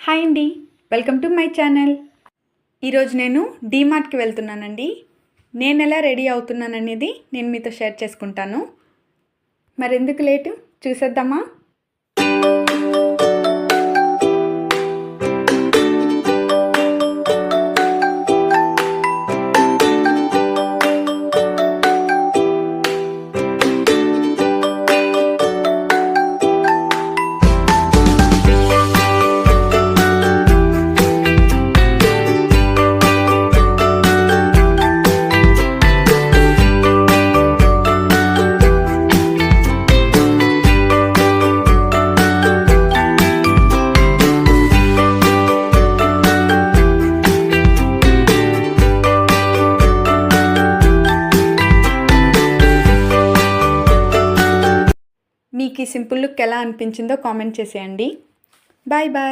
Hi అండి, welcome to my channel. ఈరోజు నేను డీమార్ట్కి వెళ్తున్నానండి. నేను ఎలా రెడీ అవుతున్నాననేది నేను మీతో షేర్ చేసుకుంటాను. మరెందుకు లేటు, చూసేద్దామా? మీకు ఈ సింపుల్ లుక్ ఎలా అనిపించిందో కామెంట్ చేసేయండి. Bye bye.